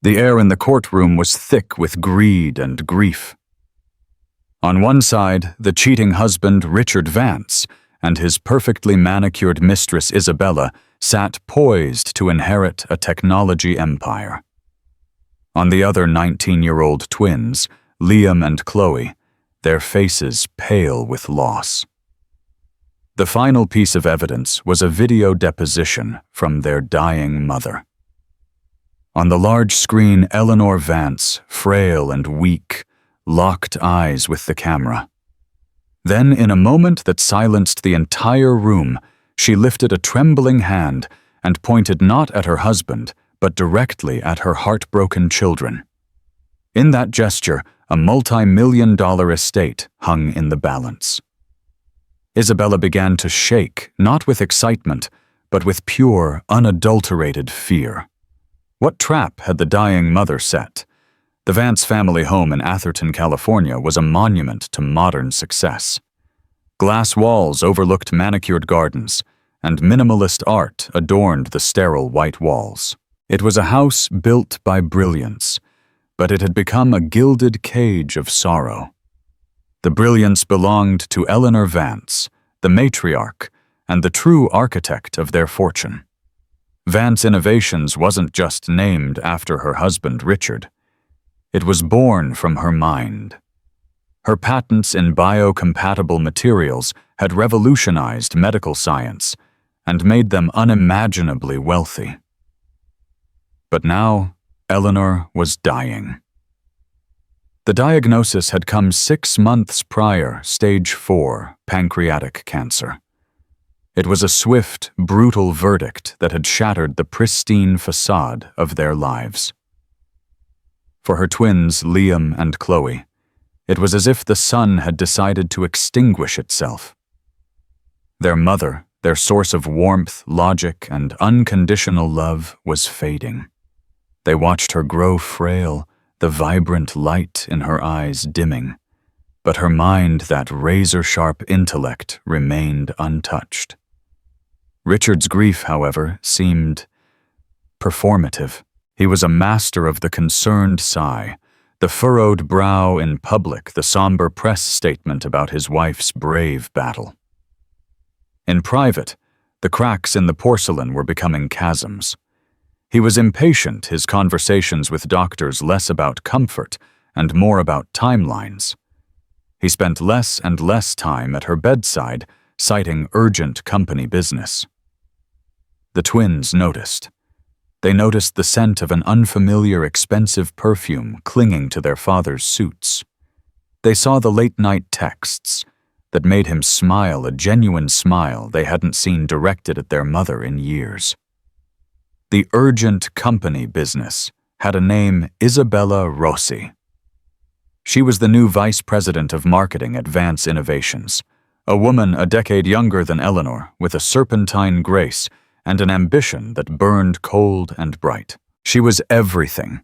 The air in the courtroom was thick with greed and grief. On one side, the cheating husband Richard Vance and his perfectly manicured mistress Isabella sat poised to inherit a technology empire. On the other 19-year-old twins, Liam and Chloe, their faces pale with loss. The final piece of evidence was a video deposition from their dying mother. On the large screen, Eleanor Vance, frail and weak, locked eyes with the camera. Then, in a moment that silenced the entire room, she lifted a trembling hand and pointed not at her husband, but directly at her heartbroken children. In that gesture, a multi-million-dollar estate hung in the balance. Isabella began to shake, not with excitement, but with pure, unadulterated fear. What trap had the dying mother set? The Vance family home in Atherton, California was a monument to modern success. Glass walls overlooked manicured gardens, and minimalist art adorned the sterile white walls. It was a house built by brilliance, but it had become a gilded cage of sorrow. The brilliance belonged to Eleanor Vance, the matriarch, and the true architect of their fortune. Vance Innovations wasn't just named after her husband, Richard. It was born from her mind. Her patents in biocompatible materials had revolutionized medical science and made them unimaginably wealthy. But now, Eleanor was dying. The diagnosis had come 6 months prior, stage 4, pancreatic cancer. It was a swift, brutal verdict that had shattered the pristine facade of their lives. For her twins, Liam and Chloe, it was as if the sun had decided to extinguish itself. Their mother, their source of warmth, logic, and unconditional love, was fading. They watched her grow frail, the vibrant light in her eyes dimming, but her mind, that razor-sharp intellect, remained untouched. Richard's grief, however, seemed performative. He was a master of the concerned sigh, the furrowed brow in public, the somber press statement about his wife's brave battle. In private, the cracks in the porcelain were becoming chasms. He was impatient, his conversations with doctors less about comfort and more about timelines. He spent less and less time at her bedside, citing urgent company business. The twins noticed. They noticed the scent of an unfamiliar, expensive perfume clinging to their father's suits. They saw the late-night texts that made him smile, a genuine smile they hadn't seen directed at their mother in years. The urgent company business had a name, Isabella Rossi. She was the new vice president of marketing at Vance Innovations, a woman a decade younger than Eleanor, with a serpentine grace and an ambition that burned cold and bright. She was everything.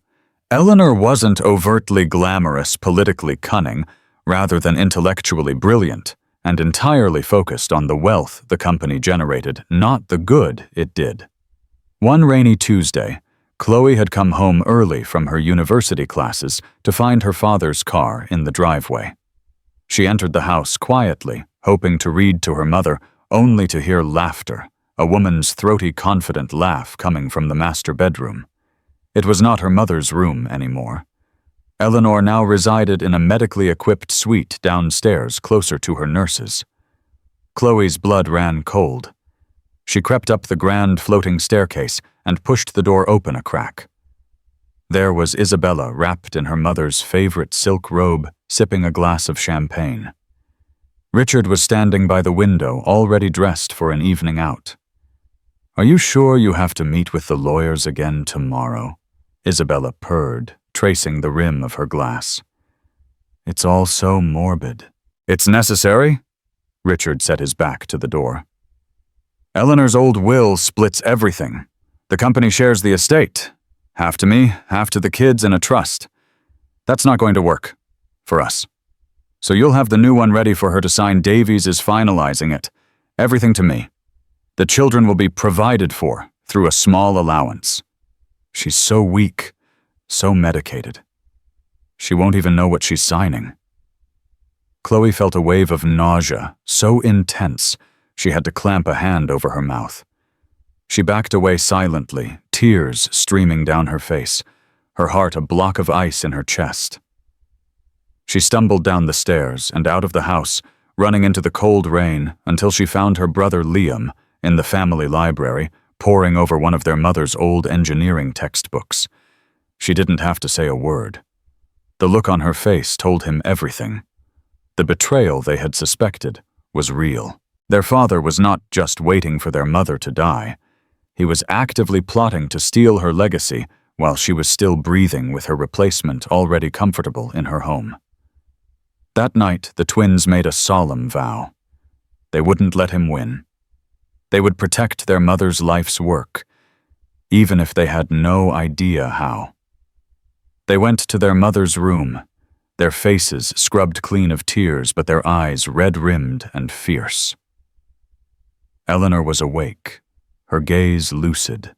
Eleanor wasn't overtly glamorous, politically cunning, rather than intellectually brilliant, and entirely focused on the wealth the company generated, not the good it did. One rainy Tuesday, Chloe had come home early from her university classes to find her father's car in the driveway. She entered the house quietly, hoping to read to her mother, only to hear laughter, a woman's throaty, confident laugh coming from the master bedroom. It was not her mother's room anymore. Eleanor now resided in a medically equipped suite downstairs closer to her nurses. Chloe's blood ran cold. She crept up the grand floating staircase and pushed the door open a crack. There was Isabella wrapped in her mother's favorite silk robe, sipping a glass of champagne. Richard was standing by the window, already dressed for an evening out. "Are you sure you have to meet with the lawyers again tomorrow?" Isabella purred, tracing the rim of her glass. "It's all so morbid." "It's necessary?" Richard set his back to the door. "Eleanor's old will splits everything. The company shares the estate. Half to me, half to the kids in a trust. That's not going to work. For us. So you'll have the new one ready for her to sign. Davies is finalizing it. Everything to me. The children will be provided for through a small allowance. She's so weak. so medicated. She won't even know what she's signing. Chloe felt a wave of nausea, so intense she had to clamp a hand over her mouth. She backed away silently, tears streaming down her face, her heart a block of ice in her chest. She stumbled down the stairs and out of the house, running into the cold rain until she found her brother Liam in the family library, poring over one of their mother's old engineering textbooks. She didn't have to say a word. The look on her face told him everything. The betrayal they had suspected was real. Their father was not just waiting for their mother to die. He was actively plotting to steal her legacy while she was still breathing with her replacement already comfortable in her home. That night, the twins made a solemn vow. They wouldn't let him win. They would protect their mother's life's work, even if they had no idea how. They went to their mother's room, their faces scrubbed clean of tears, but their eyes red-rimmed and fierce. Eleanor was awake, her gaze lucid.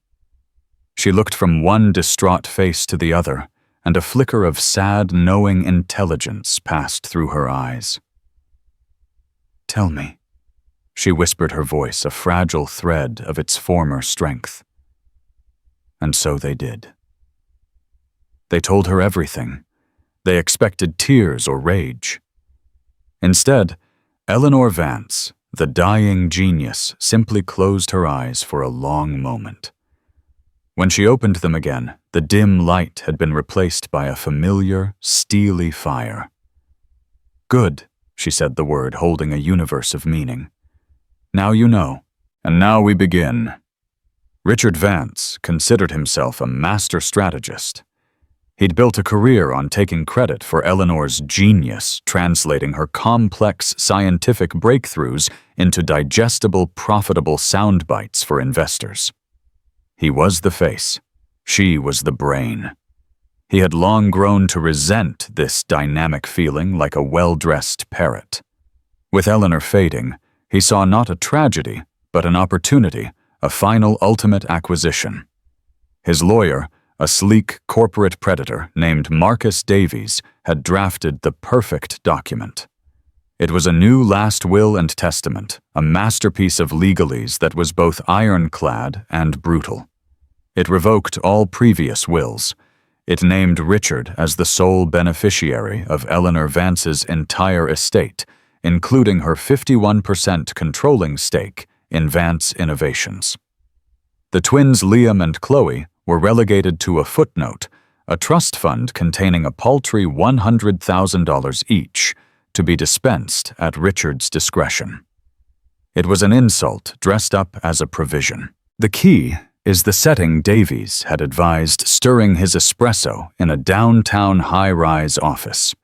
She looked from one distraught face to the other, and a flicker of sad, knowing intelligence passed through her eyes. "Tell me," she whispered, her voice a fragile thread of its former strength. And so they did. They told her everything. They expected tears or rage. Instead, Eleanor Vance, the dying genius, simply closed her eyes for a long moment. When she opened them again, the dim light had been replaced by a familiar, steely fire. "Good," she said the word, holding a universe of meaning. "Now you know, and now we begin." Richard Vance considered himself a master strategist. He'd built a career on taking credit for Eleanor's genius, translating her complex scientific breakthroughs into digestible, profitable sound bites for investors. He was the face. She was the brain. He had long grown to resent this dynamic feeling like a well-dressed parrot. With Eleanor fading, he saw not a tragedy, but an opportunity, a final ultimate acquisition. His lawyer, a sleek corporate predator named Marcus Davies, had drafted the perfect document. It was a new last will and testament, a masterpiece of legalese that was both ironclad and brutal. It revoked all previous wills. It named Richard as the sole beneficiary of Eleanor Vance's entire estate, including her 51% controlling stake in Vance Innovations. The twins Liam and Chloe were relegated to a footnote, a trust fund containing a paltry $100,000 each, to be dispensed at Richard's discretion. It was an insult dressed up as a provision. The key is the setting Davies had advised stirring his espresso in a downtown high-rise office.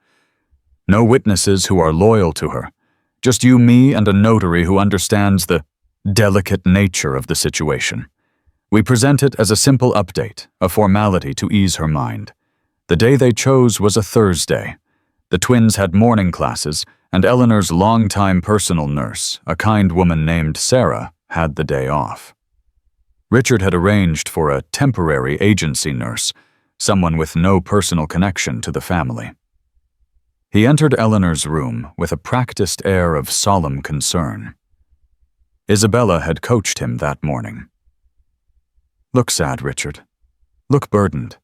No witnesses who are loyal to her, just you, me, and a notary who understands the delicate nature of the situation. We present it as a simple update, a formality to ease her mind. The day they chose was a Thursday. The twins had morning classes, and Eleanor's longtime personal nurse, a kind woman named Sarah, had the day off. Richard had arranged for a temporary agency nurse, someone with no personal connection to the family. He entered Eleanor's room with a practiced air of solemn concern. Isabella had coached him that morning. "Look sad, Richard. Look burdened,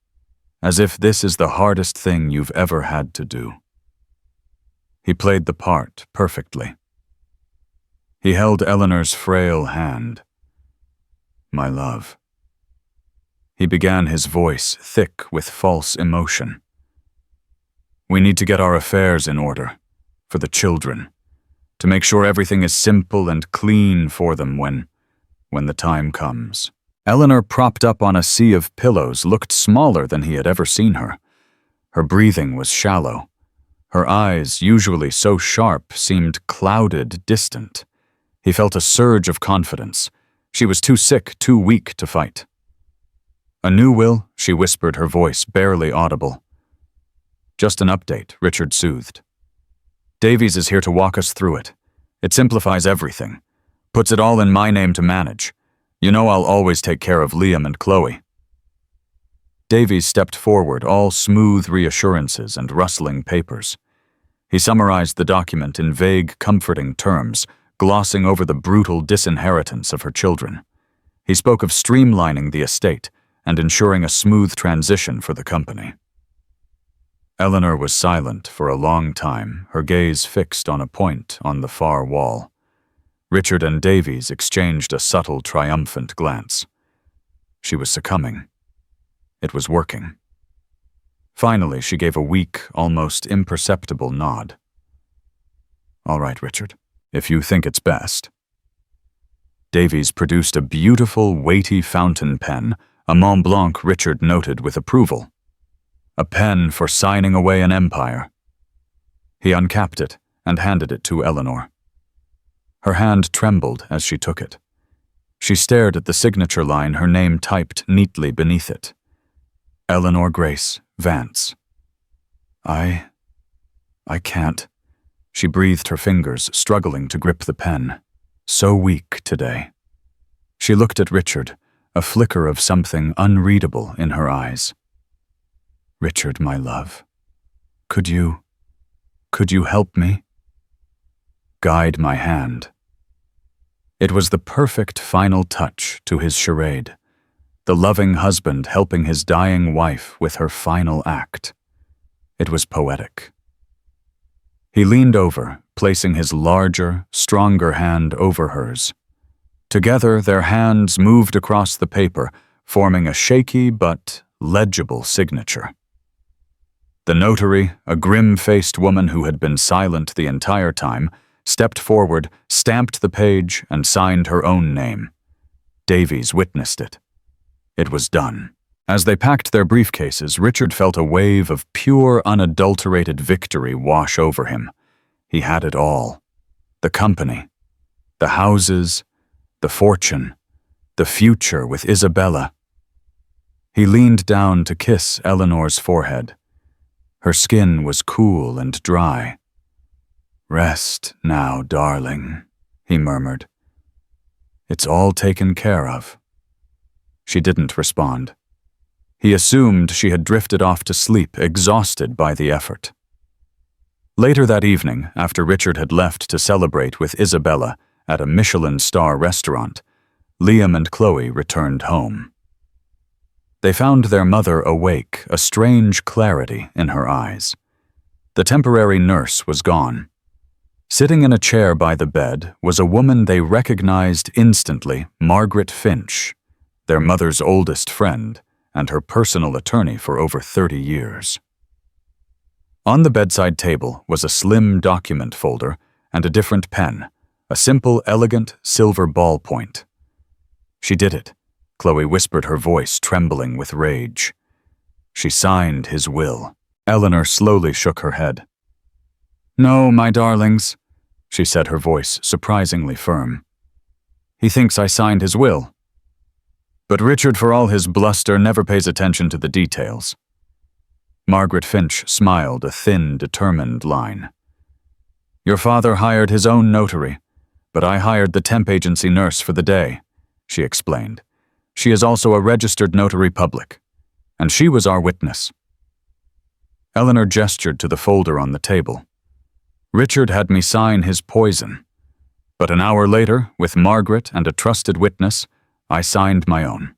as if this is the hardest thing you've ever had to do." He played the part perfectly. He held Eleanor's frail hand. "My love." He began, his voice thick with false emotion. "We need to get our affairs in order, for the children, to make sure everything is simple and clean for them when the time comes." Eleanor, propped up on a sea of pillows, looked smaller than he had ever seen her. Her breathing was shallow. Her eyes, usually so sharp, seemed clouded, distant. He felt a surge of confidence. She was too sick, too weak to fight. "A new will?" she whispered, her voice barely audible. "Just an update," Richard soothed. "Davies is here to walk us through it. It simplifies everything. Puts it all in my name to manage. You know I'll always take care of Liam and Chloe." Davies stepped forward, all smooth reassurances and rustling papers. He summarized the document in vague, comforting terms, glossing over the brutal disinheritance of her children. He spoke of streamlining the estate and ensuring a smooth transition for the company. Eleanor was silent for a long time, her gaze fixed on a point on the far wall. Richard and Davies exchanged a subtle, triumphant glance. She was succumbing. It was working. Finally, she gave a weak, almost imperceptible nod. "All right, Richard, if you think it's best." Davies produced a beautiful, weighty fountain pen, a Mont Blanc Richard noted with approval. A pen for signing away an empire. He uncapped it and handed it to Eleanor. Her hand trembled as she took it. She stared at the signature line, her name typed neatly beneath it. Eleanor Grace Vance. I can't. She breathed her fingers, struggling to grip the pen. So weak today. She looked at Richard, a flicker of something unreadable in her eyes. "Richard, my love, could you help me? Guide my hand." It was the perfect final touch to his charade, the loving husband helping his dying wife with her final act. It was poetic. He leaned over, placing his larger, stronger hand over hers. Together, their hands moved across the paper, forming a shaky but legible signature. The notary, a grim-faced woman who had been silent the entire time, stepped forward, stamped the page, and signed her own name. Davies witnessed it. It was done. As they packed their briefcases, Richard felt a wave of pure, unadulterated victory wash over him. He had it all. The company, the houses, the fortune, the future with Isabella. He leaned down to kiss Eleanor's forehead. Her skin was cool and dry. "Rest now, darling," he murmured. "It's all taken care of." She didn't respond. He assumed she had drifted off to sleep, exhausted by the effort. Later that evening, after Richard had left to celebrate with Isabella at a Michelin star restaurant, Liam and Chloe returned home. They found their mother awake, a strange clarity in her eyes. The temporary nurse was gone. Sitting in a chair by the bed was a woman they recognized instantly, Margaret Finch, their mother's oldest friend and her personal attorney for over 30 years. On the bedside table was a slim document folder and a different pen, a simple, elegant silver ballpoint. "She did it," Chloe whispered, her voice trembling with rage. "She signed his will." Eleanor slowly shook her head. "No, my darlings," she said, her voice surprisingly firm. "He thinks I signed his will. But Richard, for all his bluster, never pays attention to the details." Margaret Finch smiled, a thin, determined line. "Your father hired his own notary, but I hired the temp agency nurse for the day," she explained. "She is also a registered notary public, and she was our witness." Eleanor gestured to the folder on the table. "Richard had me sign his poison, but an hour later, with Margaret and a trusted witness, I signed my own."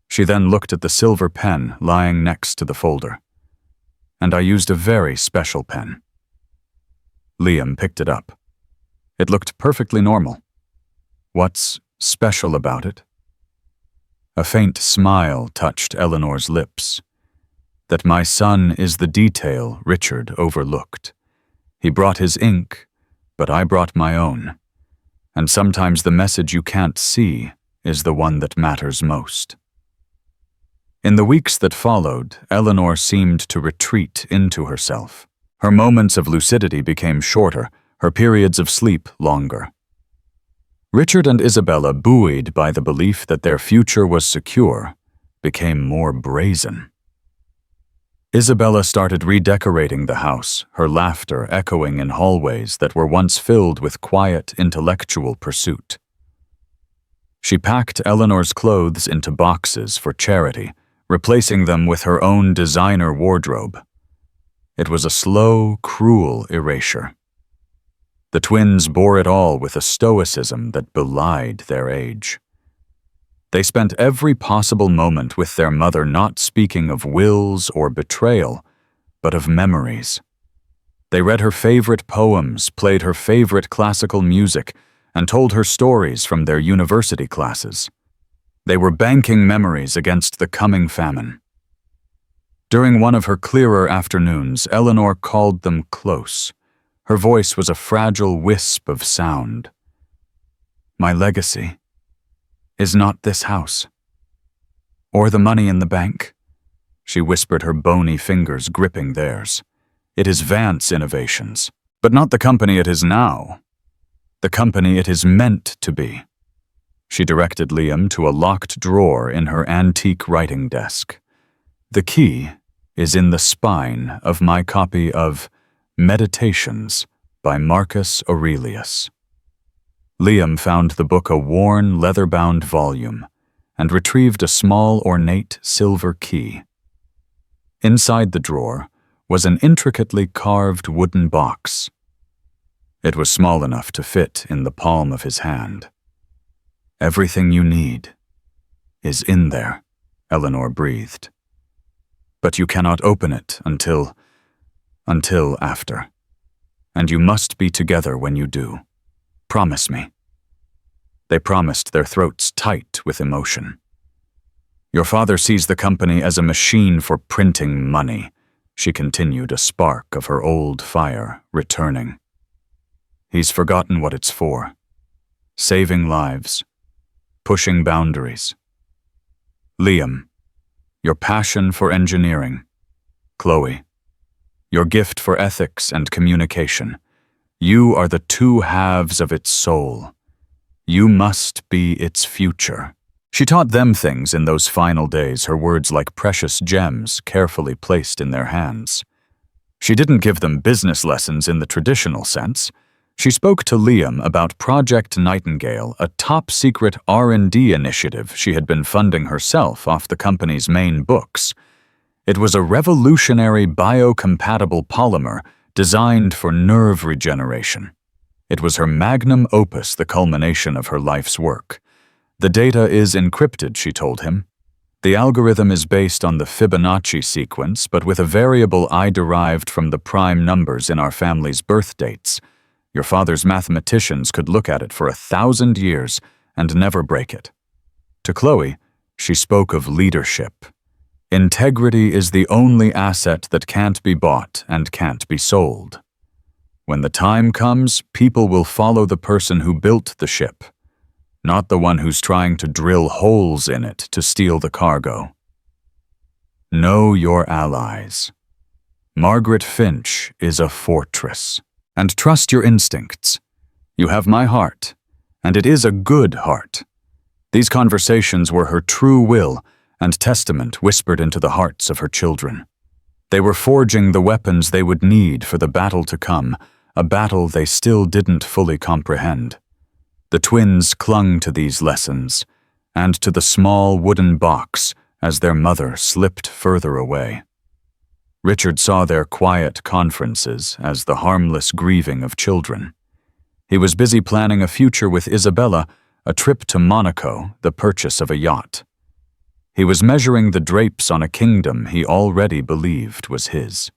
She then looked at the silver pen lying next to the folder. "And I used a very special pen." Liam picked it up. It looked perfectly normal. "What's special about it?" A faint smile touched Eleanor's lips. "That my son is the detail Richard overlooked. He brought his ink, but I brought my own. And sometimes the message you can't see is the one that matters most." In the weeks that followed, Eleanor seemed to retreat into herself. Her moments of lucidity became shorter, her periods of sleep longer. Richard and Isabella, buoyed by the belief that their future was secure, became more brazen. Isabella started redecorating the house, her laughter echoing in hallways that were once filled with quiet, intellectual pursuit. She packed Eleanor's clothes into boxes for charity, replacing them with her own designer wardrobe. It was a slow, cruel erasure. The twins bore it all with a stoicism that belied their age. They spent every possible moment with their mother not speaking of wills or betrayal, but of memories. They read her favorite poems, played her favorite classical music, and told her stories from their university classes. They were banking memories against the coming famine. During one of her clearer afternoons, Eleanor called them close. Her voice was a fragile wisp of sound. "My legacy is not this house, or the money in the bank," she whispered, her bony fingers gripping theirs. "It is Vance Innovations, but not the company it is now. The company it is meant to be." She directed Liam to a locked drawer in her antique writing desk. "The key is in the spine of my copy of Meditations by Marcus Aurelius." Liam found the book a worn, leather-bound volume and retrieved a small, ornate silver key. Inside the drawer was an intricately carved wooden box. It was small enough to fit in the palm of his hand. "Everything you need is in there," Eleanor breathed. "But you cannot open it until after. And you must be together when you do. Promise me." They promised, their throats tight with emotion. "Your father sees the company as a machine for printing money," she continued, a spark of her old fire returning. "He's forgotten what it's for. Saving lives, pushing boundaries. Liam, your passion for engineering. Chloe, your gift for ethics and communication. You are the two halves of its soul. You must be its future." She taught them things in those final days, her words like precious gems carefully placed in their hands. She didn't give them business lessons in the traditional sense. She spoke to Liam about Project Nightingale, a top-secret R&D initiative she had been funding herself off the company's main books. It was a revolutionary biocompatible polymer designed for nerve regeneration. It was her magnum opus, the culmination of her life's work. "The data is encrypted," she told him. "The algorithm is based on the Fibonacci sequence, but with a variable I derived from the prime numbers in our family's birth dates. Your father's mathematicians could look at it for 1,000 years and never break it." To Chloe, she spoke of leadership. "Integrity is the only asset that can't be bought and can't be sold. When the time comes, people will follow the person who built the ship, not the one who's trying to drill holes in it to steal the cargo. Know your allies. Margaret Finch is a fortress. And trust your instincts. You have my heart, and it is a good heart." These conversations were her true will and testament whispered into the hearts of her children. They were forging the weapons they would need for the battle to come, a battle they still didn't fully comprehend. The twins clung to these lessons, and to the small wooden box as their mother slipped further away. Richard saw their quiet conferences as the harmless grieving of children. He was busy planning a future with Isabella, a trip to Monaco, the purchase of a yacht. He was measuring the drapes on a kingdom he already believed was his.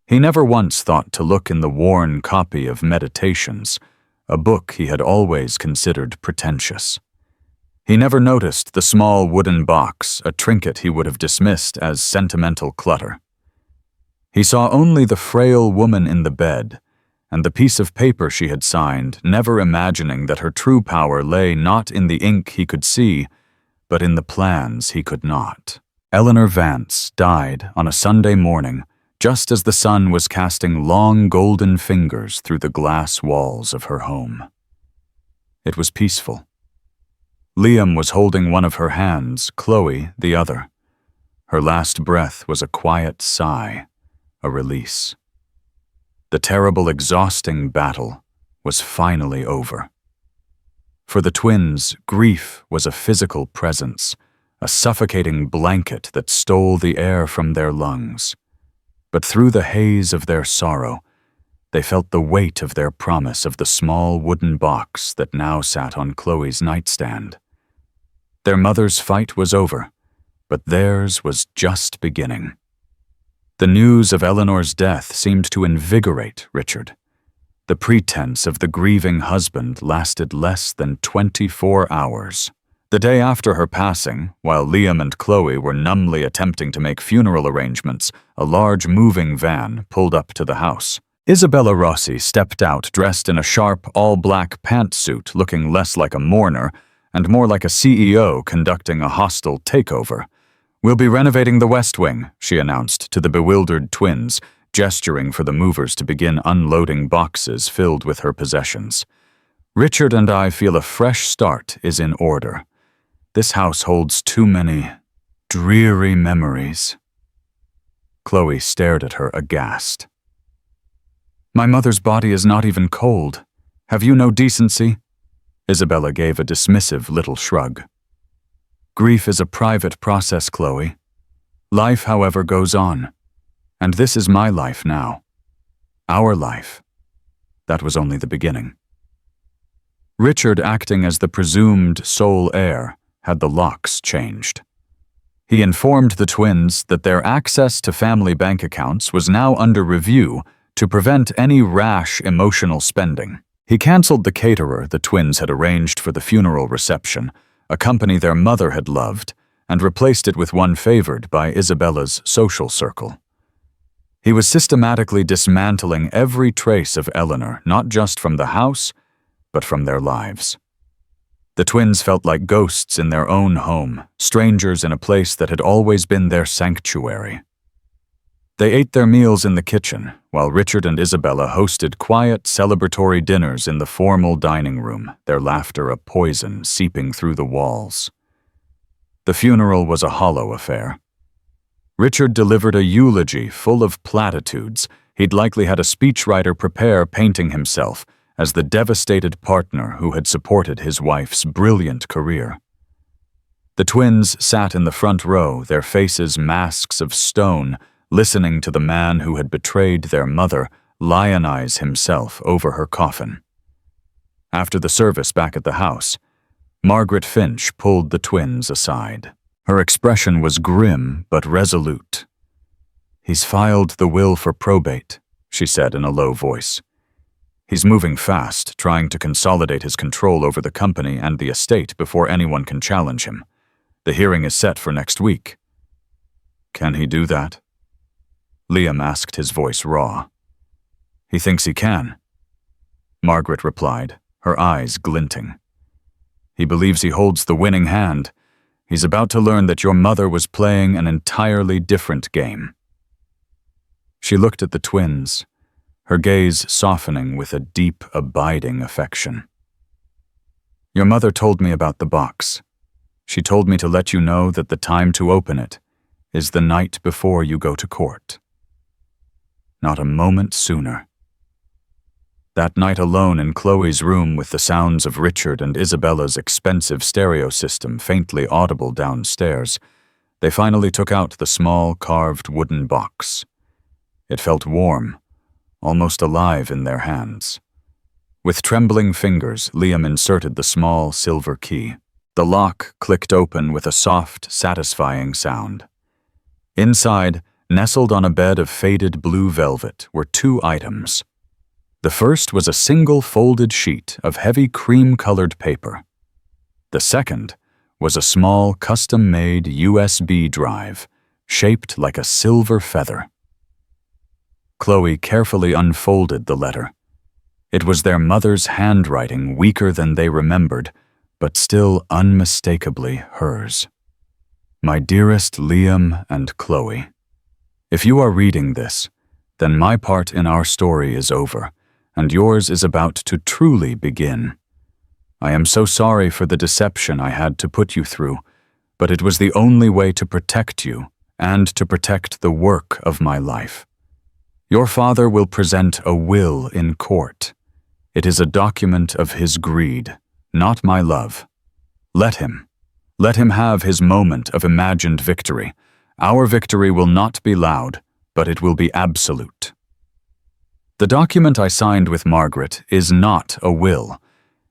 He never once thought to look in the worn copy of Meditations, a book he had always considered pretentious. He never noticed the small wooden box, a trinket he would have dismissed as sentimental clutter. He saw only the frail woman in the bed, and the piece of paper she had signed, never imagining that her true power lay not in the ink he could see, but in the plans he could not. Eleanor Vance died on a Sunday morning, just as the sun was casting long golden fingers through the glass walls of her home. It was peaceful. Liam was holding one of her hands, Chloe the other. Her last breath was a quiet sigh, a release. The terrible, exhausting battle was finally over. For the twins, grief was a physical presence, a suffocating blanket that stole the air from their lungs. But through the haze of their sorrow, they felt the weight of their promise of the small wooden box that now sat on Chloe's nightstand. Their mother's fight was over, but theirs was just beginning. The news of Eleanor's death seemed to invigorate Richard. The pretense of the grieving husband lasted less than 24 hours. The day after her passing, while Liam and Chloe were numbly attempting to make funeral arrangements, a large moving van pulled up to the house. Isabella Rossi stepped out dressed in a sharp, all-black pantsuit looking less like a mourner and more like a CEO conducting a hostile takeover. "We'll be renovating the West Wing," she announced to the bewildered twins, gesturing for the movers to begin unloading boxes filled with her possessions. "Richard and I feel a fresh start is in order. This house holds too many dreary memories." Chloe stared at her aghast. "My mother's body is not even cold. Have you no decency?" Isabella gave a dismissive little shrug. "Grief is a private process, Chloe. Life, however, goes on. And this is my life now. Our life. That was only the beginning." Richard, acting as the presumed sole heir, had the locks changed. He informed the twins that their access to family bank accounts was now under review to prevent any rash emotional spending. He canceled the caterer the twins had arranged for the funeral reception, a company their mother had loved, and replaced it with one favored by Isabella's social circle. He was systematically dismantling every trace of Eleanor, not just from the house, but from their lives. The twins felt like ghosts in their own home, strangers in a place that had always been their sanctuary. They ate their meals in the kitchen, while Richard and Isabella hosted quiet, celebratory dinners in the formal dining room, their laughter a poison seeping through the walls. The funeral was a hollow affair. Richard delivered a eulogy full of platitudes he'd likely had a speechwriter prepare, painting himself as the devastated partner who had supported his wife's brilliant career. The twins sat in the front row, their faces masks of stone, listening to the man who had betrayed their mother lionize himself over her coffin. After the service back at the house, Margaret Finch pulled the twins aside. Her expression was grim but resolute. "He's filed the will for probate," she said in a low voice. "He's moving fast, trying to consolidate his control over the company and the estate before anyone can challenge him. The hearing is set for next week." "Can he do that?" Liam asked, his voice raw. "He thinks he can," Margaret replied, her eyes glinting. "He believes he holds the winning hand. He's about to learn that your mother was playing an entirely different game." She looked at the twins, her gaze softening with a deep, abiding affection. "Your mother told me about the box. She told me to let you know that the time to open it is the night before you go to court. Not a moment sooner." That night alone in Chloe's room with the sounds of Richard and Isabella's expensive stereo system faintly audible downstairs, they finally took out the small carved wooden box. It felt warm, almost alive in their hands. With trembling fingers, Liam inserted the small silver key. The lock clicked open with a soft, satisfying sound. Inside, nestled on a bed of faded blue velvet, were two items. The first was a single folded sheet of heavy cream-colored paper. The second was a small, custom-made USB drive, shaped like a silver feather. Chloe carefully unfolded the letter. It was their mother's handwriting, weaker than they remembered, but still unmistakably hers. "My dearest Liam and Chloe, if you are reading this, then my part in our story is over, and yours is about to truly begin. I am so sorry for the deception I had to put you through, but it was the only way to protect you and to protect the work of my life. Your father will present a will in court. It is a document of his greed, not my love. Let him. Let him have his moment of imagined victory. Our victory will not be loud, but it will be absolute. The document I signed with Margaret is not a will.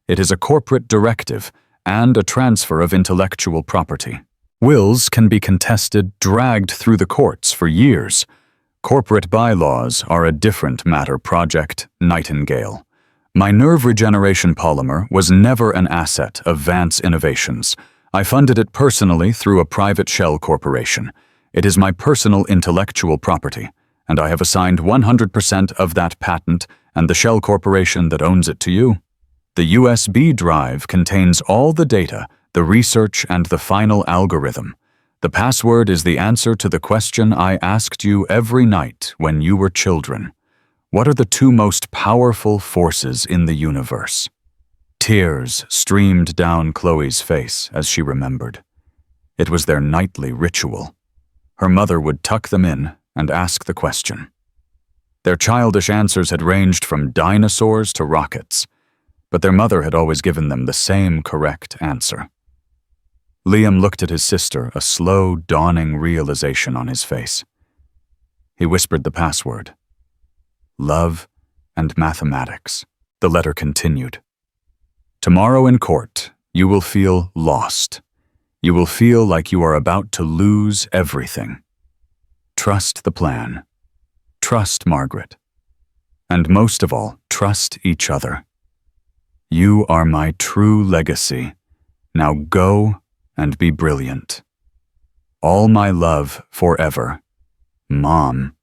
It is a corporate directive and a transfer of intellectual property. Wills can be contested, dragged through the courts for years. Corporate bylaws are a different matter. Project Nightingale. My nerve regeneration polymer was never an asset of Vance Innovations. I funded it personally through a private shell corporation. It is my personal intellectual property, and I have assigned 100% of that patent and the shell corporation that owns it to you. The USB drive contains all the data, the research, and the final algorithm. The password is the answer to the question I asked you every night when you were children. What are the two most powerful forces in the universe? Tears streamed down Chloe's face as she remembered. It was their nightly ritual. Her mother would tuck them in and ask the question. Their childish answers had ranged from dinosaurs to rockets, but their mother had always given them the same correct answer. Liam looked at his sister, a slow, dawning realization on his face. He whispered the password. Love and mathematics. The letter continued. Tomorrow in court, you will feel lost. You will feel like you are about to lose everything. Trust the plan. Trust Margaret. And most of all, trust each other. You are my true legacy. Now go and be brilliant. All my love forever. Mom.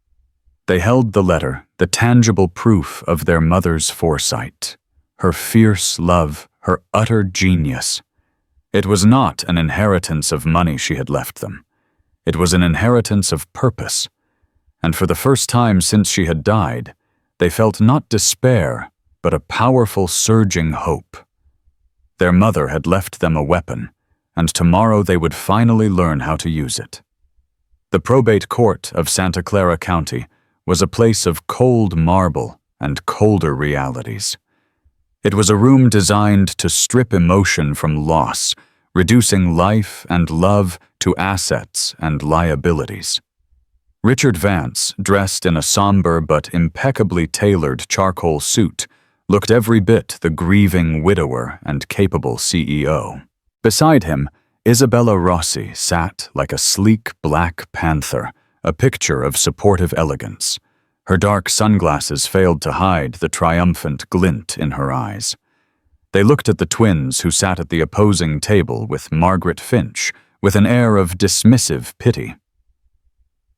They held the letter, the tangible proof of their mother's foresight, her fierce love, her utter genius. It was not an inheritance of money she had left them. It was an inheritance of purpose. And for the first time since she had died, they felt not despair, but a powerful surging hope. Their mother had left them a weapon, and tomorrow they would finally learn how to use it. The probate court of Santa Clara County was a place of cold marble and colder realities. It was a room designed to strip emotion from loss, reducing life and love to assets and liabilities. Richard Vance, dressed in a somber but impeccably tailored charcoal suit, looked every bit the grieving widower and capable CEO. Beside him, Isabella Rossi sat like a sleek black panther, a picture of supportive elegance. Her dark sunglasses failed to hide the triumphant glint in her eyes. They looked at the twins who sat at the opposing table with Margaret Finch, with an air of dismissive pity.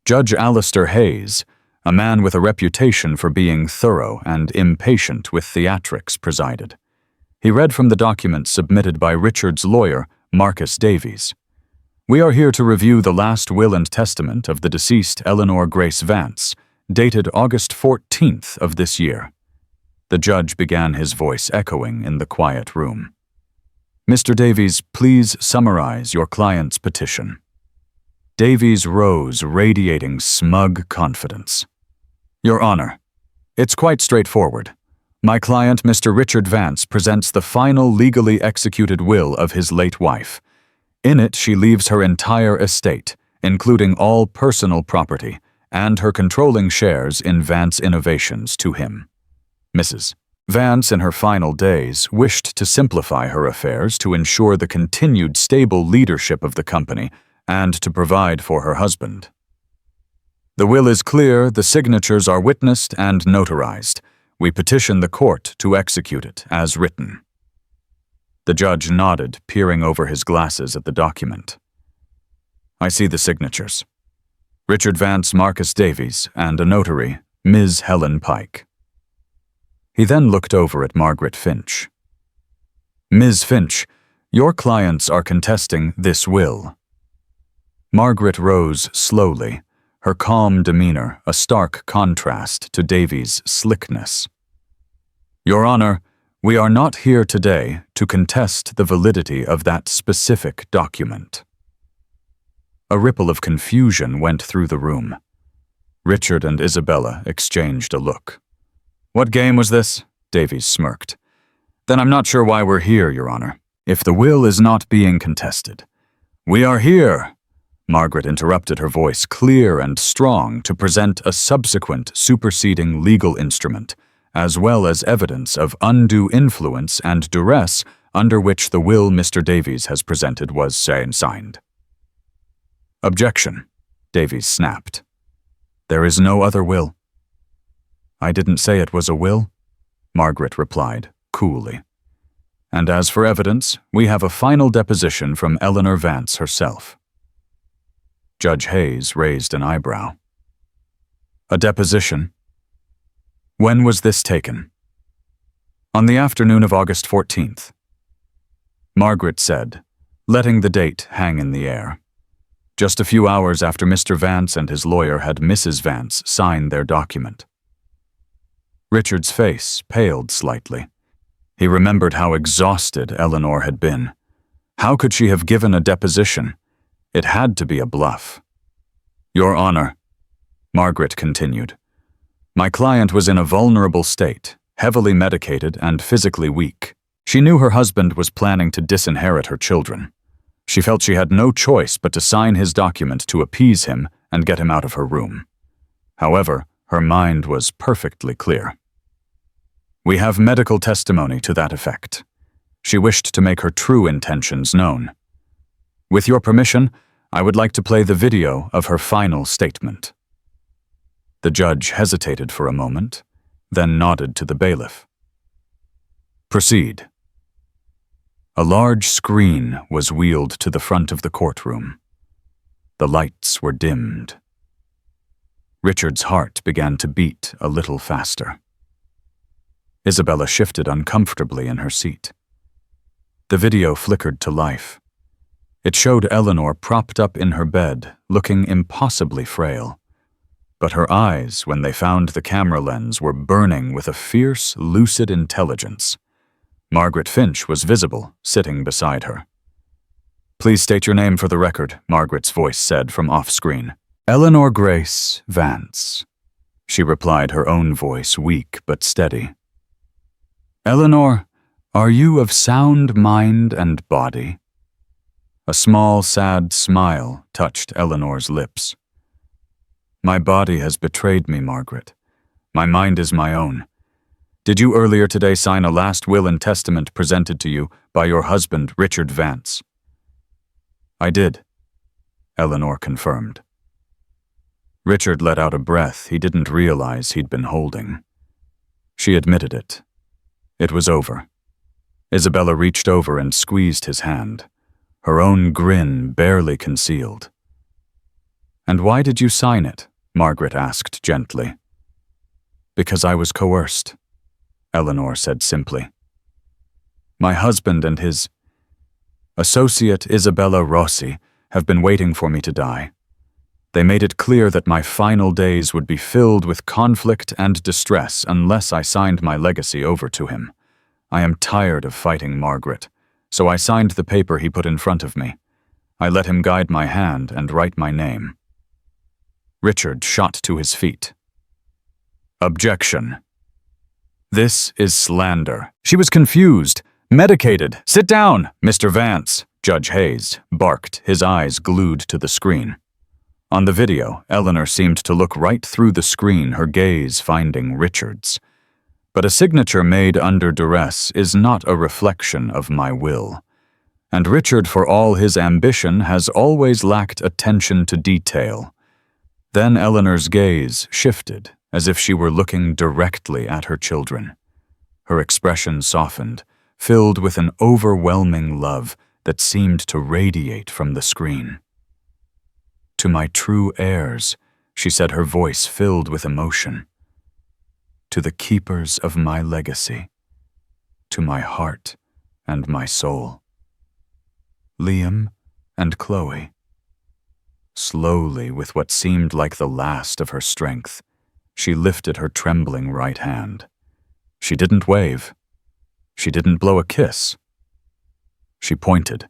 Judge Alistair Hayes, a man with a reputation for being thorough and impatient with theatrics, presided. He read from the document submitted by Richard's lawyer, Marcus Davies. We are here to review the last will and testament of the deceased Eleanor Grace Vance, dated August 14th of this year. The judge began, his voice echoing in the quiet room. Mr. Davies, please summarize your client's petition. Davies rose, radiating smug confidence. Your Honor, it's quite straightforward. My client, Mr. Richard Vance, presents the final legally executed will of his late wife. In it, she leaves her entire estate, including all personal property, and her controlling shares in Vance Innovations to him. Mrs. Vance, in her final days, wished to simplify her affairs to ensure the continued stable leadership of the company and to provide for her husband. The will is clear, the signatures are witnessed and notarized. We petition the court to execute it as written. The judge nodded, peering over his glasses at the document. I see the signatures. Richard Vance, Marcus Davies, and a notary, Ms. Helen Pike. He then looked over at Margaret Finch. Ms. Finch, your clients are contesting this will. Margaret rose slowly, her calm demeanor a stark contrast to Davies' slickness. Your Honor, we are not here today to contest the validity of that specific document. A ripple of confusion went through the room. Richard and Isabella exchanged a look. What game was this? Davies smirked. Then I'm not sure why we're here, Your Honor. If the will is not being contested, "We are here," Margaret interrupted, her voice clear and strong, to present a subsequent superseding legal instrument, as well as evidence of undue influence and duress under which the will Mr. Davies has presented was signed. "Objection," Davies snapped. "There is no other will." "I didn't say it was a will," Margaret replied, coolly. "And as for evidence, we have a final deposition from Eleanor Vance herself." Judge Hayes raised an eyebrow. "A deposition? When was this taken?" "On the afternoon of August 14th. Margaret said, letting the date hang in the air. "Just a few hours after Mr. Vance and his lawyer had Mrs. Vance sign their document." Richard's face paled slightly. He remembered how exhausted Eleanor had been. How could she have given a deposition? It had to be a bluff. "Your Honor," Margaret continued, "my client was in a vulnerable state, heavily medicated and physically weak. She knew her husband was planning to disinherit her children. She felt she had no choice but to sign his document to appease him and get him out of her room. However, her mind was perfectly clear. We have medical testimony to that effect. She wished to make her true intentions known. With your permission, I would like to play the video of her final statement." The judge hesitated for a moment, then nodded to the bailiff. "Proceed." A large screen was wheeled to the front of the courtroom. The lights were dimmed. Richard's heart began to beat a little faster. Isabella shifted uncomfortably in her seat. The video flickered to life. It showed Eleanor propped up in her bed, looking impossibly frail. But her eyes, when they found the camera lens, were burning with a fierce, lucid intelligence. Margaret Finch was visible, sitting beside her. "Please state your name for the record," Margaret's voice said from off-screen. "Eleanor Grace Vance," she replied, her own voice weak but steady. "Eleanor, are you of sound mind and body?" A small, sad smile touched Eleanor's lips. "My body has betrayed me, Margaret. My mind is my own. Did you earlier today sign a last will and testament presented to you by your husband, Richard Vance?" "I did," Eleanor confirmed. Richard let out a breath he didn't realize he'd been holding. She admitted it. It was over. Isabella reached over and squeezed his hand, her own grin barely concealed. "And why did you sign it?" Margaret asked gently. "Because I was coerced," Eleanor said simply. "My husband and his associate, Isabella Rossi, have been waiting for me to die. They made it clear that my final days would be filled with conflict and distress unless I signed my legacy over to him. I am tired of fighting Margaret, so I signed the paper he put in front of me. I let him guide my hand and write my name." Richard shot to his feet. "Objection. This is slander." She was confused. "Medicated. Sit down, Mr. Vance," Judge Hayes barked, his eyes glued to the screen. On the video, Eleanor seemed to look right through the screen, her gaze finding Richard's. But a signature made under duress is not a reflection of my will. And Richard, for all his ambition, has always lacked attention to detail. Then Eleanor's gaze shifted, as if she were looking directly at her children. Her expression softened, filled with an overwhelming love that seemed to radiate from the screen. "To my true heirs," she said, her voice filled with emotion. "To the keepers of my legacy. To my heart and my soul. Liam and Chloe." Slowly, with what seemed like the last of her strength, she lifted her trembling right hand. She didn't wave. She didn't blow a kiss. She pointed.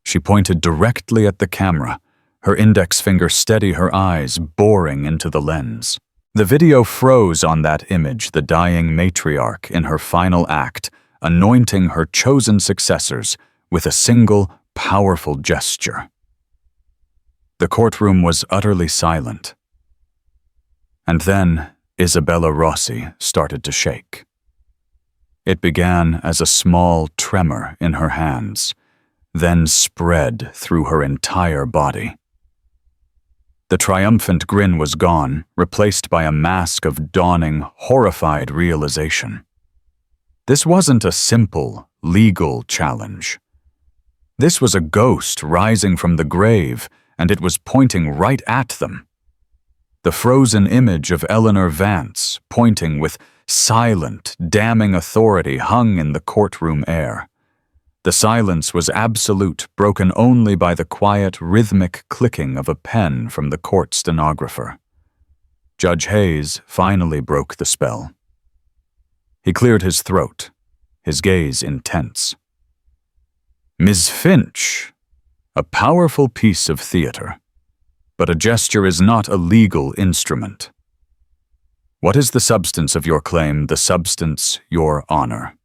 She pointed directly at the camera, her index finger steady, her eyes boring into the lens. The video froze on that image, the dying matriarch in her final act, anointing her chosen successors with a single, powerful gesture. The courtroom was utterly silent. And then Isabella Rossi started to shake. It began as a small tremor in her hands, then spread through her entire body. The triumphant grin was gone, replaced by a mask of dawning, horrified realization. This wasn't a simple, legal challenge. This was a ghost rising from the grave, and it was pointing right at them. The frozen image of Eleanor Vance, pointing with silent, damning authority, hung in the courtroom air. The silence was absolute, broken only by the quiet, rhythmic clicking of a pen from the court stenographer. Judge Hayes finally broke the spell. He cleared his throat, his gaze intense. "Ms. Finch, a powerful piece of theater, but a gesture is not a legal instrument. What is the substance of your claim, the substance, your honor?"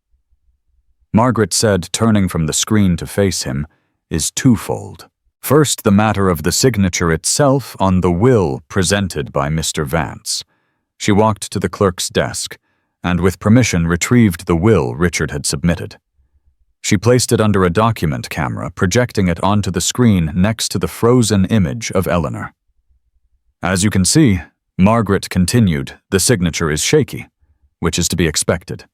Margaret said, turning from the screen to face him, "is twofold. First, the matter of the signature itself on the will presented by Mr. Vance." She walked to the clerk's desk, and with permission retrieved the will Richard had submitted. She placed it under a document camera, projecting it onto the screen next to the frozen image of Eleanor. "As you can see," Margaret continued, "the signature is shaky, which is to be expected.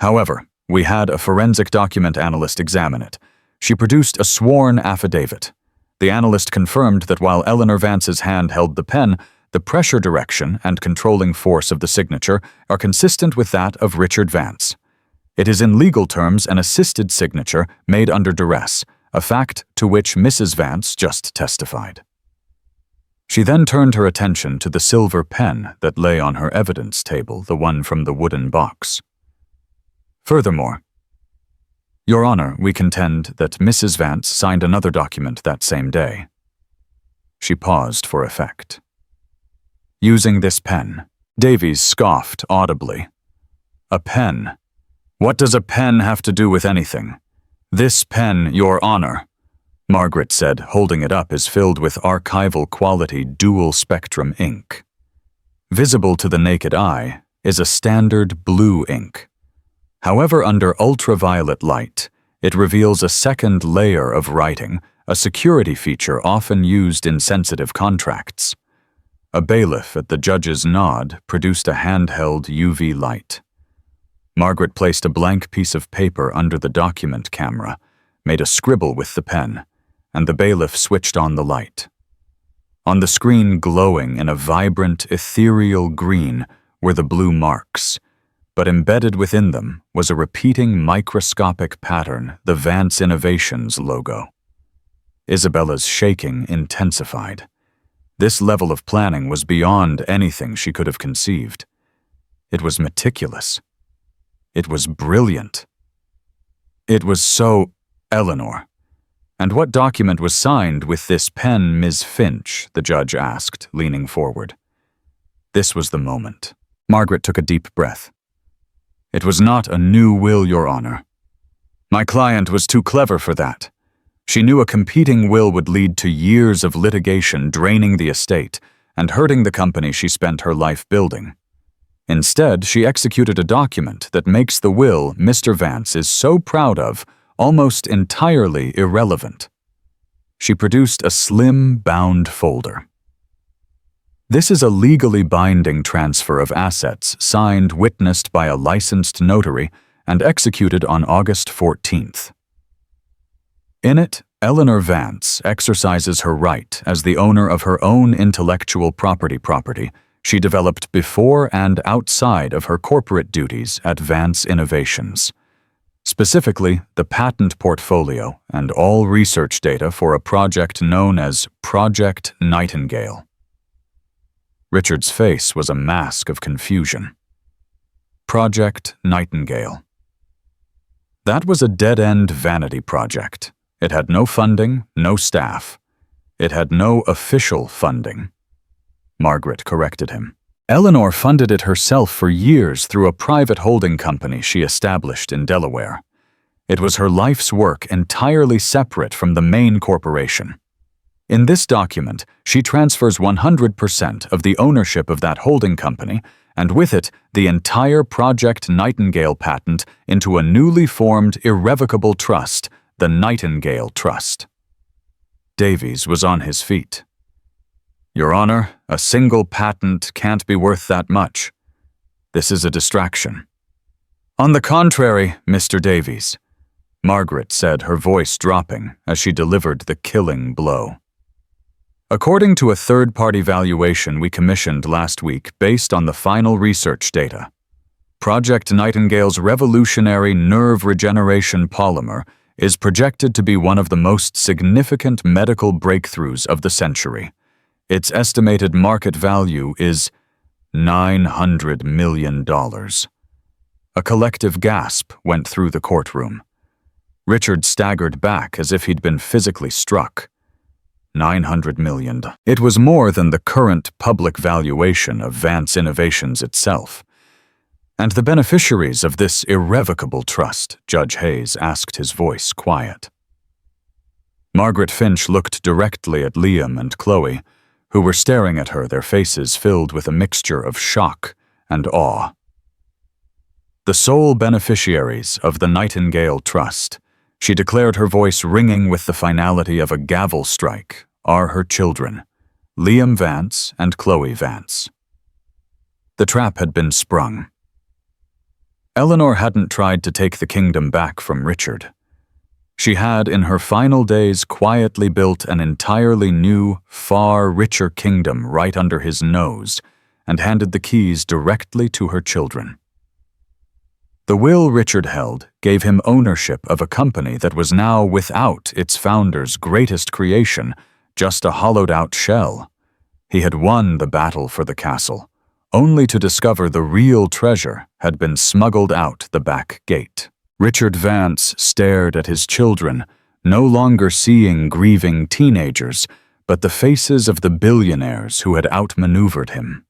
However, we had a forensic document analyst examine it. She produced a sworn affidavit. The analyst confirmed that while Eleanor Vance's hand held the pen, the pressure direction and controlling force of the signature are consistent with that of Richard Vance. It is in legal terms an assisted signature made under duress, a fact to which Mrs. Vance just testified." She then turned her attention to the silver pen that lay on her evidence table, the one from the wooden box. "Furthermore, Your Honor, we contend that Mrs. Vance signed another document that same day." She paused for effect. "Using this pen," Davies scoffed audibly. "A pen? What does a pen have to do with anything? This pen, Your Honor," Margaret said, holding it up, is filled with archival quality dual-spectrum ink. Visible to the naked eye is a standard blue ink. However, under ultraviolet light, it reveals a second layer of writing, a security feature often used in sensitive contracts. A bailiff at the judge's nod produced a handheld UV light. Margaret placed a blank piece of paper under the document camera, made a scribble with the pen, and the bailiff switched on the light. On the screen, glowing in a vibrant, ethereal green, were the blue marks, but embedded within them was a repeating microscopic pattern, the Vance Innovations logo. Isabella's shaking intensified. This level of planning was beyond anything she could have conceived. It was meticulous. It was brilliant. It was so Eleanor. "And what document was signed with this pen, Ms. Finch?" the judge asked, leaning forward. This was the moment. Margaret took a deep breath. "It was not a new will, Your Honor. My client was too clever for that. She knew a competing will would lead to years of litigation, draining the estate and hurting the company she spent her life building. Instead, she executed a document that makes the will Mr. Vance is so proud of almost entirely irrelevant." She produced a slim, bound folder. "This is a legally binding transfer of assets signed, witnessed by a licensed notary, and executed on August 14th. In it, Eleanor Vance exercises her right as the owner of her own intellectual property she developed before and outside of her corporate duties at Vance Innovations. Specifically, the patent portfolio and all research data for a project known as Project Nightingale." Richard's face was a mask of confusion. Project Nightingale. That was a dead-end vanity project. It had no funding, no staff. It had no official funding. Margaret corrected him. Eleanor funded it herself for years through a private holding company she established in Delaware. It was her life's work entirely separate from the main corporation. In this document, she transfers 100% of the ownership of that holding company, and with it, the entire Project Nightingale patent into a newly formed irrevocable trust, the Nightingale Trust. Davies was on his feet. "Your Honor, a single patent can't be worth that much. This is a distraction." "On the contrary, Mr. Davies," Margaret said, her voice dropping as she delivered the killing blow. "According to a third-party valuation we commissioned last week based on the final research data, Project Nightingale's revolutionary nerve regeneration polymer is projected to be one of the most significant medical breakthroughs of the century. Its estimated market value is $900 million. A collective gasp went through the courtroom. Richard staggered back as if he'd been physically struck. $900 million. It was more than the current public valuation of Vance Innovations itself. "And the beneficiaries of this irrevocable trust," Judge Hayes asked, his voice quiet. Margaret Finch looked directly at Liam and Chloe, who were staring at her, their faces filled with a mixture of shock and awe. "The sole beneficiaries of the Nightingale Trust," she declared, her voice ringing with the finality of a gavel strike, "are her children, Liam Vance and Chloe Vance." The trap had been sprung. Eleanor hadn't tried to take the kingdom back from Richard. She had, in her final days, quietly built an entirely new, far richer kingdom right under his nose and handed the keys directly to her children. The will Richard held gave him ownership of a company that was now without its founder's greatest creation, just a hollowed-out shell. He had won the battle for the castle, only to discover the real treasure had been smuggled out the back gate. Richard Vance stared at his children, no longer seeing grieving teenagers, but the faces of the billionaires who had outmaneuvered him.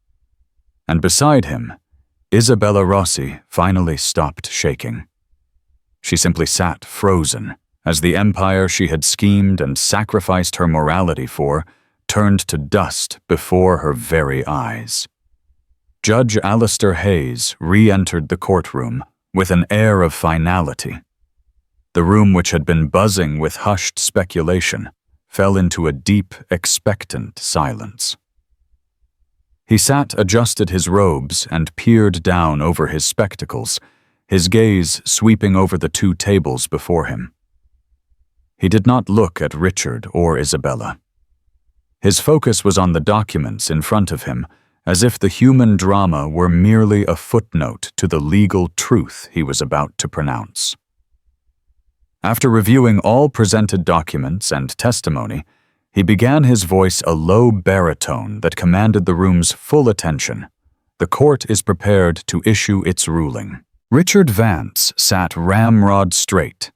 And beside him, Isabella Rossi finally stopped shaking. She simply sat frozen as the empire she had schemed and sacrificed her morality for turned to dust before her very eyes. Judge Alistair Hayes re-entered the courtroom with an air of finality. The room, which had been buzzing with hushed speculation, fell into a deep, expectant silence. He sat, adjusted his robes, and peered down over his spectacles, his gaze sweeping over the two tables before him. He did not look at Richard or Isabella. His focus was on the documents in front of him, as if the human drama were merely a footnote to the legal truth he was about to pronounce. After reviewing all presented documents and testimony, he began, his voice a low baritone that commanded the room's full attention. "The court is prepared to issue its ruling." Richard Vance sat ramrod straight,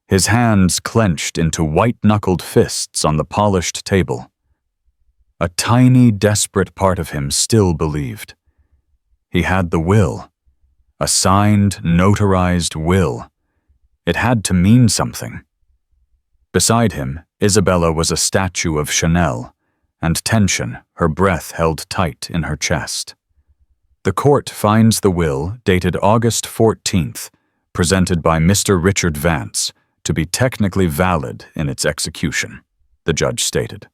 his hands clenched into white-knuckled fists on the polished table. A tiny, desperate part of him still believed. He had the will, a signed, notarized will. It had to mean something. Beside him, Isabella was a statue of Chanel, and tension, her breath held tight in her chest. "The court finds the will, dated August 14th, presented by Mr. Richard Vance, to be technically valid in its execution," the judge stated.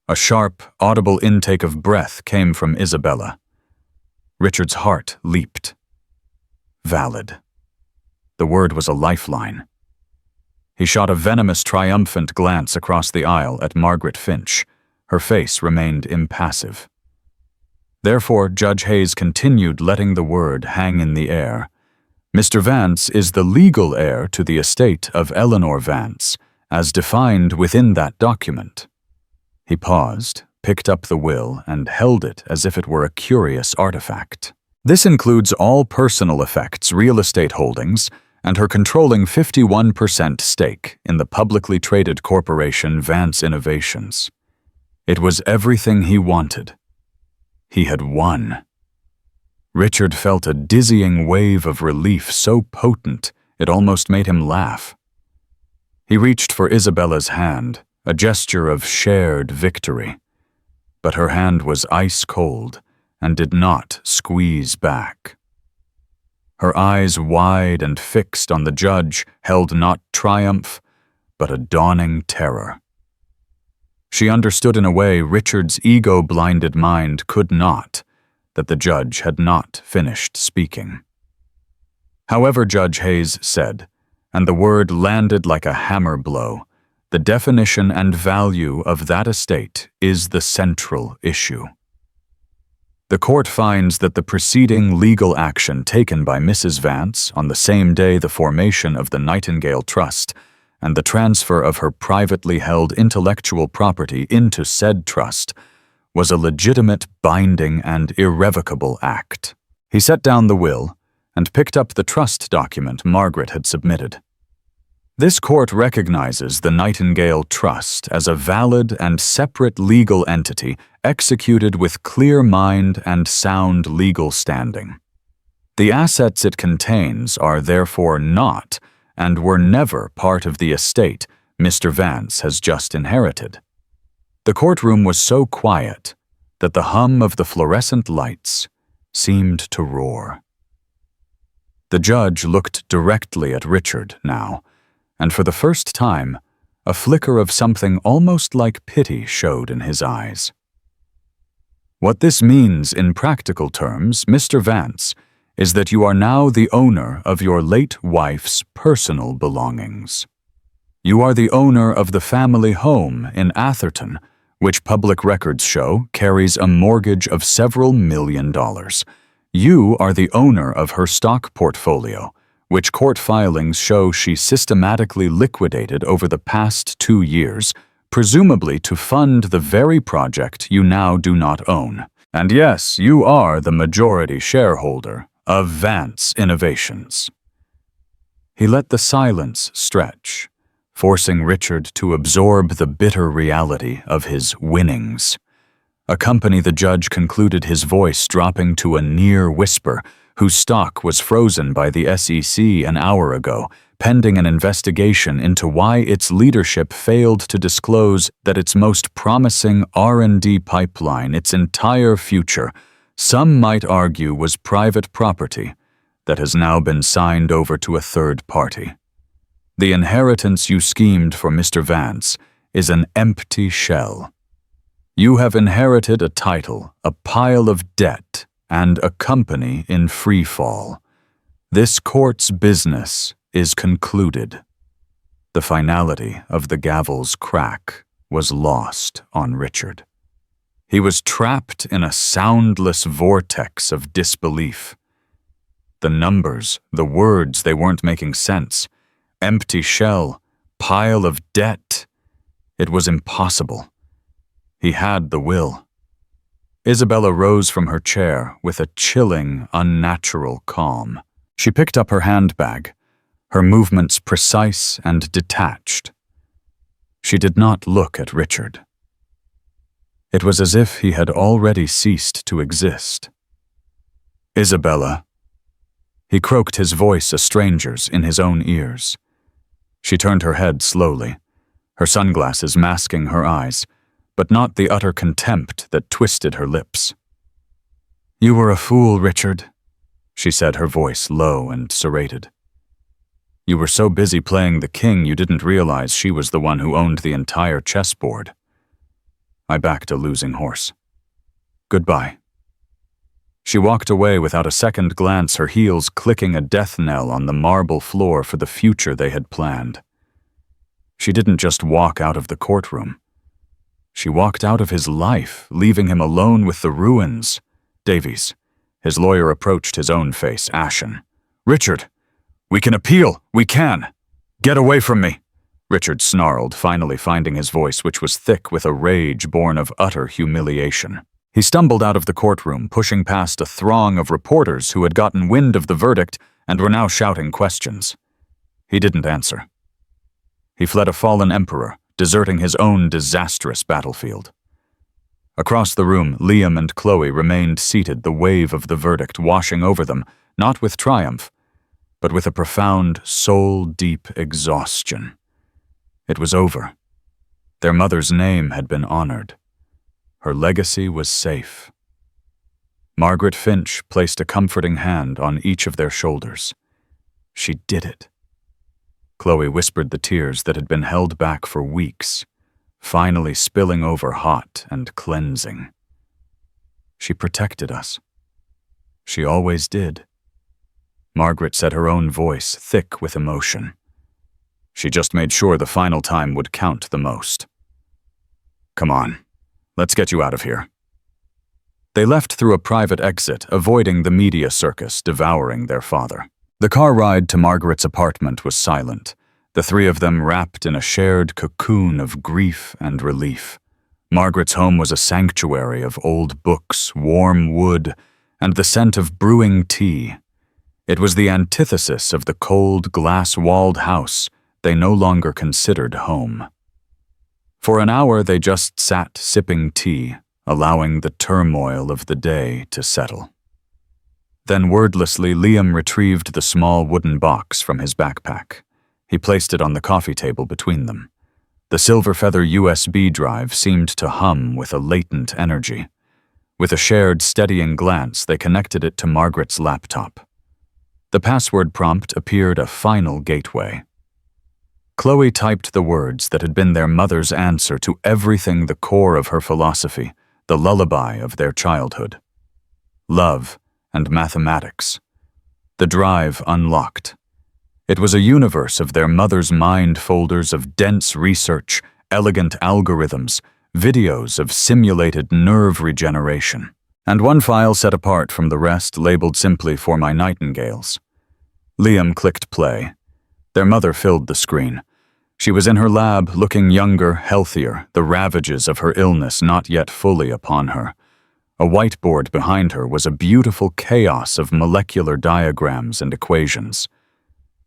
A sharp, audible intake of breath came from Isabella. Richard's heart leaped. Valid. The word was a lifeline. He shot a venomous, triumphant glance across the aisle at Margaret Finch. Her face remained impassive. Therefore, Judge Hayes continued, letting the word hang in the air. "Mr. Vance is the legal heir to the estate of Eleanor Vance, as defined within that document." He paused, picked up the will, and held it as if it were a curious artifact. "This includes all personal effects, real estate holdings, and her controlling 51% stake in the publicly traded corporation Vance Innovations. It was everything he wanted. He had won." Richard felt a dizzying wave of relief so potent It almost made him laugh. He reached for Isabella's hand, a gesture of shared victory. But her hand was ice cold and did not squeeze back. Her eyes wide and fixed on the judge held not triumph, but a dawning terror. She understood in a way Richard's ego-blinded mind could not, that the judge had not finished speaking. However, Judge Hayes said, and the word landed like a hammer blow, the definition and value of that estate is the central issue. The court finds that the preceding legal action taken by Mrs. Vance on the same day the formation of the Nightingale Trust and the transfer of her privately held intellectual property into said trust was a legitimate, binding, and irrevocable act. He set down the will and picked up the trust document Margaret had submitted. This court recognizes the Nightingale Trust as a valid and separate legal entity executed with clear mind and sound legal standing. The assets it contains are therefore not and were never part of the estate Mr. Vance has just inherited. The courtroom was so quiet that the hum of the fluorescent lights seemed to roar. The judge looked directly at Richard now, and for the first time, a flicker of something almost like pity showed in his eyes. What this means in practical terms, Mr. Vance, is that you are now the owner of your late wife's personal belongings. You are the owner of the family home in Atherton, which public records show carries a mortgage of several $million. You are the owner of her stock portfolio, which court filings show she systematically liquidated over the past 2 years, presumably to fund the very project you now do not own. And yes, you are the majority shareholder of Vance Innovations. He let the silence stretch, forcing Richard to absorb the bitter reality of his winnings. A company the judge concluded his voice dropping to a near whisper, whose stock was frozen by the SEC an hour ago, pending an investigation into why its leadership failed to disclose that its most promising R&D pipeline, its entire future, some might argue was private property that has now been signed over to a third party. The inheritance you schemed for Mr. Vance is an empty shell. You have inherited a title, a pile of debt, and a company in free fall. This court's business is concluded. The finality of the gavel's crack was lost on Richard. He was trapped in a soundless vortex of disbelief. The numbers, the words, they weren't making sense. Empty shell, pile of debt. It was impossible. He had the will. Isabella rose from her chair with a chilling, unnatural calm. She picked up her handbag, her movements precise and detached. She did not look at Richard. It was as if he had already ceased to exist. Isabella. He croaked his voice a stranger's in his own ears. She turned her head slowly, her sunglasses masking her eyes, but not the utter contempt that twisted her lips. "You were a fool, Richard," she said, her voice low and serrated. "You were so busy playing the king you didn't realize she was the one who owned the entire chessboard." I backed a losing horse. "Goodbye." She walked away without a second glance, her heels clicking a death knell on the marble floor for the future they had planned. She didn't just walk out of the courtroom. She walked out of his life, leaving him alone with the ruins. Davies. His lawyer approached his own face, ashen. "Richard, we can appeal, we can. Get away from me," Richard snarled, finally finding his voice, which was thick with a rage born of utter humiliation. He stumbled out of the courtroom, pushing past a throng of reporters who had gotten wind of the verdict and were now shouting questions. He didn't answer. He fled a fallen emperor, deserting his own disastrous battlefield. Across the room, Liam and Chloe remained seated, the wave of the verdict washing over them, not with triumph, but with a profound, soul-deep exhaustion. It was over. Their mother's name had been honored. Her legacy was safe. Margaret Finch placed a comforting hand on each of their shoulders. She did it. Chloe whispered the tears that had been held back for weeks, finally spilling over hot and cleansing. She protected us. She always did. Margaret said, her own voice thick with emotion. She just made sure the final time would count the most. Come on, let's get you out of here. They left through a private exit, avoiding the media circus devouring their father. The car ride to Margaret's apartment was silent, the three of them wrapped in a shared cocoon of grief and relief. Margaret's home was a sanctuary of old books, warm wood, and the scent of brewing tea. It was the antithesis of the cold, glass-walled house they no longer considered home. For an hour they just sat sipping tea, allowing the turmoil of the day to settle. Then wordlessly, Liam retrieved the small wooden box from his backpack. He placed it on the coffee table between them. The silver feather USB drive seemed to hum with a latent energy. With a shared, steadying glance, they connected it to Margaret's laptop. The password prompt appeared a final gateway. Chloe typed the words that had been their mother's answer to everything, the core of her philosophy, the lullaby of their childhood. Love and mathematics. The drive unlocked. It was a universe of their mother's mind folders of dense research, elegant algorithms, videos of simulated nerve regeneration, and one file set apart from the rest labeled simply "For My Nightingales." Liam clicked play. Their mother filled the screen. She was in her lab, looking younger, healthier, the ravages of her illness not yet fully upon her. A whiteboard behind her was a beautiful chaos of molecular diagrams and equations.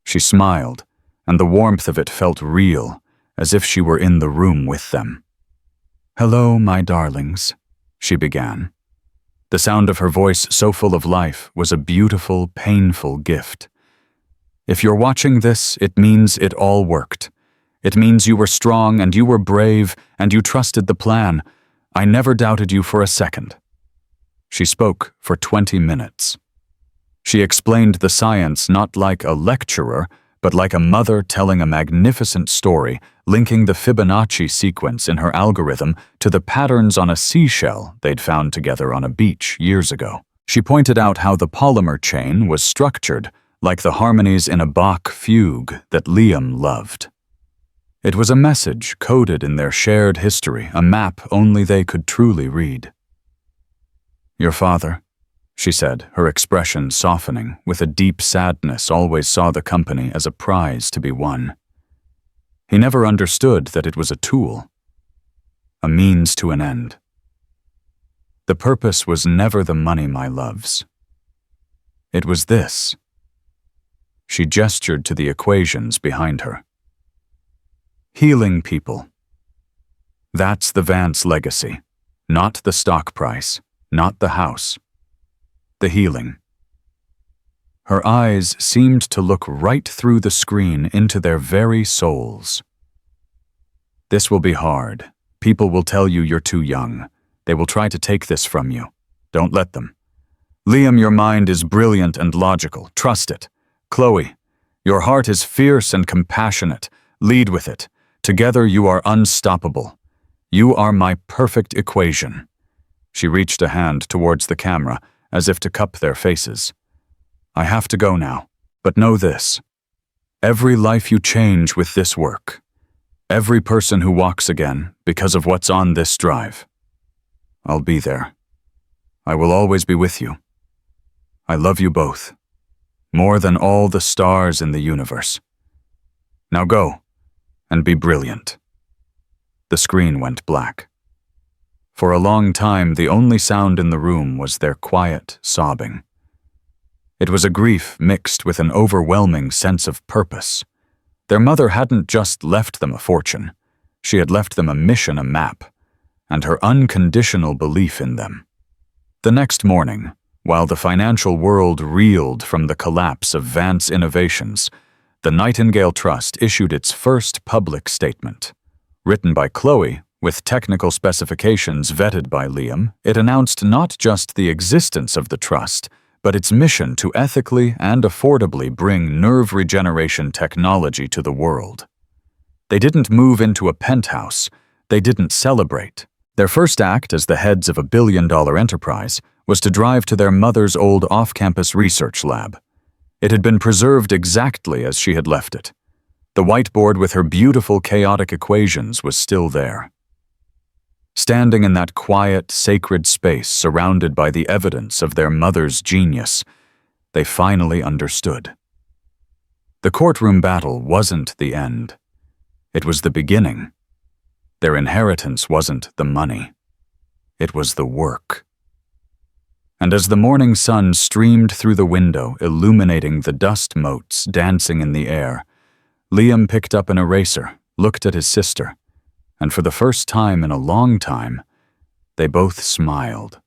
She smiled, and the warmth of it felt real, as if she were in the room with them. "Hello, my darlings," she began. The sound of her voice, so full of life, was a beautiful, painful gift. "If you're watching this, it means it all worked. It means you were strong and you were brave and you trusted the plan. I never doubted you for a second." She spoke for 20 minutes. She explained the science not like a lecturer, but like a mother telling a magnificent story, linking the Fibonacci sequence in her algorithm to the patterns on a seashell they'd found together on a beach years ago. She pointed out how the polymer chain was structured, like the harmonies in a Bach fugue that Liam loved. It was a message coded in their shared history, a map only they could truly read. "Your father," she said, her expression softening, with a deep sadness, always saw the company as a prize to be won. He never understood that it was a tool, a means to an end. The purpose was never the money, my loves. It was this. She gestured to the equations behind her. Healing people. That's the Vance legacy, not the stock price, not the house. The healing. Her eyes seemed to look right through the screen into their very souls. "This will be hard. People will tell you you're too young. They will try to take this from you. Don't let them. Liam, your mind is brilliant and logical. Trust it. Chloe, your heart is fierce and compassionate. Lead with it. Together you are unstoppable. You are my perfect equation." She reached a hand towards the camera, as if to cup their faces. "I have to go now, but know this. Every life you change with this work, every person who walks again because of what's on this drive, I'll be there. I will always be with you. I love you both, more than all the stars in the universe. Now go, and be brilliant." The screen went black. For a long time, the only sound in the room was their quiet sobbing. It was a grief mixed with an overwhelming sense of purpose. Their mother hadn't just left them a fortune. She had left them a mission, a map, and her unconditional belief in them. The next morning, While the financial world reeled from the collapse of Vance Innovations, the Nightingale Trust issued its first public statement. Written by Chloe, with technical specifications vetted by Liam, it announced not just the existence of the trust, but its mission to ethically and affordably bring nerve regeneration technology to the world. They didn't move into a penthouse. They didn't celebrate. Their first act as the heads of a billion-dollar enterprise was to drive to their mother's old off-campus research lab. It had been preserved exactly as she had left it. The whiteboard with her beautiful chaotic equations was still there. Standing in that quiet, sacred space surrounded by the evidence of their mother's genius, they finally understood. The courtroom battle wasn't the end. It was the beginning. Their inheritance wasn't the money. It was the work. And as the morning sun streamed through the window, illuminating the dust motes dancing in the air, Liam picked up an eraser, looked at his sister, and for the first time in a long time, they both smiled.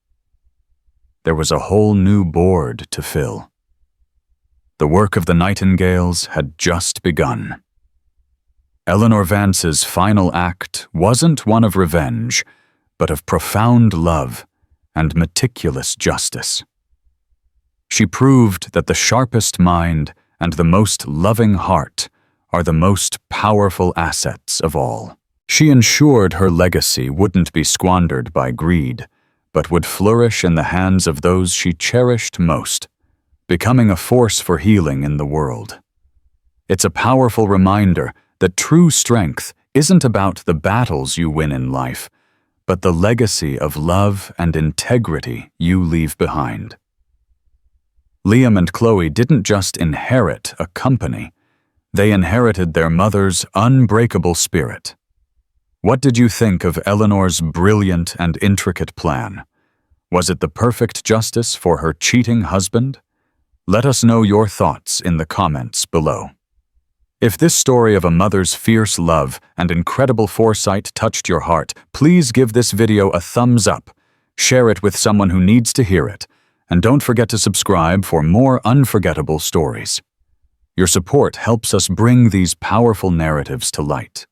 There was a whole new board to fill. The work of the Nightingales had just begun. Eleanor Vance's final act wasn't one of revenge, but of profound love and meticulous justice. She proved that the sharpest mind and the most loving heart are the most powerful assets of all. She ensured her legacy wouldn't be squandered by greed, but would flourish in the hands of those she cherished most, becoming a force for healing in the world. It's a powerful reminder that true strength isn't about the battles you win in life, but the legacy of love and integrity you leave behind. Liam and Chloe didn't just inherit a company, they inherited their mother's unbreakable spirit. What did you think of Eleanor's brilliant and intricate plan? Was it the perfect justice for her cheating husband? Let us know your thoughts in the comments below. If this story of a mother's fierce love and incredible foresight touched your heart, please give this video a thumbs up, share it with someone who needs to hear it, and don't forget to subscribe for more unforgettable stories. Your support helps us bring these powerful narratives to light.